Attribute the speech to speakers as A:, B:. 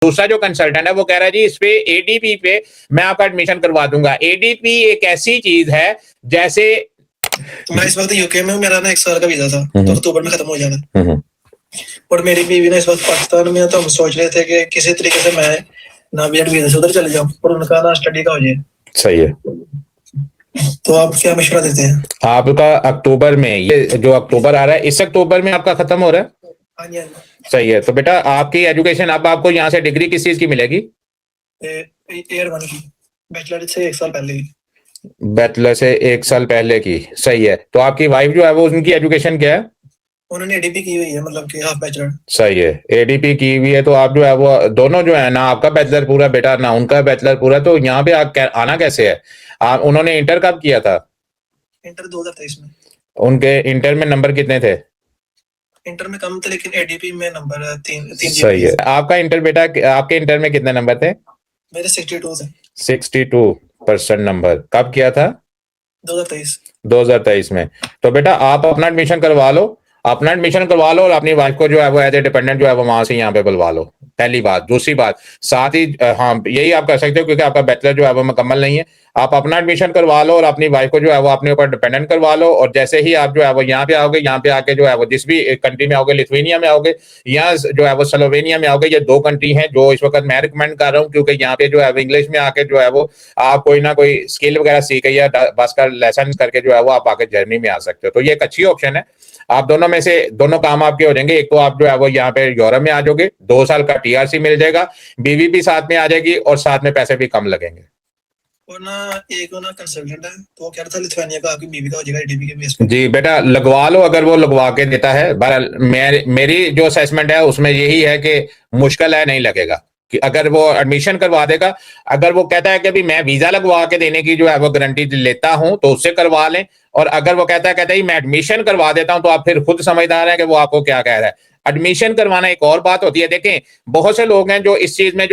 A: दूसरा जो कंसल्टेंट है वो कह रहा है जी इस पे एडीपी पे मैं आपका एडमिशन करवा दूंगा। एडीपी एक ऐसी चीज है जैसे
B: मैं इस वक्त यूके में हूँ, मेरा ना 1 साल का वीजा था तो अक्टूबर में खत्म हो जाना और मेरी बीवी ना इस वक्त पाकिस्तान में है, तो हम सोच रहे थे कि किसी तरीके से मैं ना भी वीजा से उधर चले जाऊँ और उनका ना स्टडी का हो जाए।
A: सही है,
B: तो आप क्या मशवरा देते हैं?
A: आपका अक्टूबर में, ये जो अक्टूबर आ रहा है इस अक्टूबर में आपका खत्म हो रहा है।
B: हाँ जी, हाँ जी।
A: सही है, तो बेटा आपकी एजुकेशन, अब आपको यहाँ से डिग्री किस चीज की मिलेगी?
B: एयर वन की, बैचलर से 1 साल पहले की।
A: बैचलर से 1 साल पहले की, सही है। तो आपकी वाइफ जो है वो उनकी एजुकेशन क्या है?
B: उन्होंने एडीपी की हुई है, मतलब कि हाफ बैचलर।
A: सही है, एडीपी की हुई है। तो आप जो है वो दोनों जो है ना, आपका बैचलर पूरा बेटा ना उनका बैचलर पूरा, तो यहाँ पे आप आना कैसे है? उन्होंने इंटर कब किया था?
B: इंटर 2023 में।
A: उनके इंटर में नंबर कितने थे?
B: इंटर में कम थे लेकिन एडीपी में नंबर 3
A: सही है। आपका इंटर बेटा, आपके इंटर में कितने नंबर थे?
B: मेरे 62 थे।
A: 62% नंबर। कब किया था?
B: 2023
A: में। तो बेटा आप अपना एडमिशन करवा लो, अपना एडमिशन करवा लो और अपनी वाइफ को जो है वो एज ए डिपेंडेंट जो है वो वहां से यहाँ पे बुलवा लो। पहली बात। दूसरी बात, साथ ही हाँ यही आप कर सकते हो क्योंकि आपका बैचलर जो है वो मुकम्मल नहीं है। आप अपना एडमिशन करवा लो और अपनी वाइफ को जो है वो अपने ऊपर डिपेंडेंट करवा लो, और जैसे ही आप जो है वो यहाँ पे आओगे, यहाँ पे आके जो है वो जिस भी कंट्री में आओगे, लिथुआनिया में आओगे या जो है वो स्लोवेनिया में आओगे, ये 2 कंट्री हैं जो इस वक्त मैं रिकमेंड कर रहा हूँ, क्योंकि यहाँ पे जो है इंग्लिश में आके जो है वो आप कोई ना कोई स्किल वगैरह सीख या बस का लेसन करके जो है वो आप आके जर्नी में आ सकते हो। तो ये एक अच्छी ऑप्शन है। आप दोनों में से दोनों काम आपके हो जाएंगे। एक तो आप जो है वो यहाँ पे यूरोप में आ जाओगे, 2 साल का टीआरसी मिल जाएगा, बीवी भी साथ में आ जाएगी और साथ में पैसे भी कम लगेंगे।
B: और ना एक ना कंसल्टेंट है तो वो कह रहा था लिथुआनिया का आपकी बीवी का हो जाएगा एडीपी के बेस पे।
A: जी बेटा लगवा लो, अगर वो लगवा के देता है। बहरहाल मेरी जो असेसमेंट है उसमें यही है कि मुश्किल है, नहीं लगेगा कि अगर वो एडमिशन करवा देगा। अगर वो कहता है कि भी मैं वीजा लगवा के देने की जो है वो गारंटी लेता हूं तो उससे करवा लें, और अगर वो कहता है मैं एडमिशन करवा देता हूं, तो आप फिर खुद समझदार हैं कि वो आपको क्या कह रहा है। एडमिशन करवाना एक और बात होती है। देखें बहुत से लोग हैं जो इस चीज में जो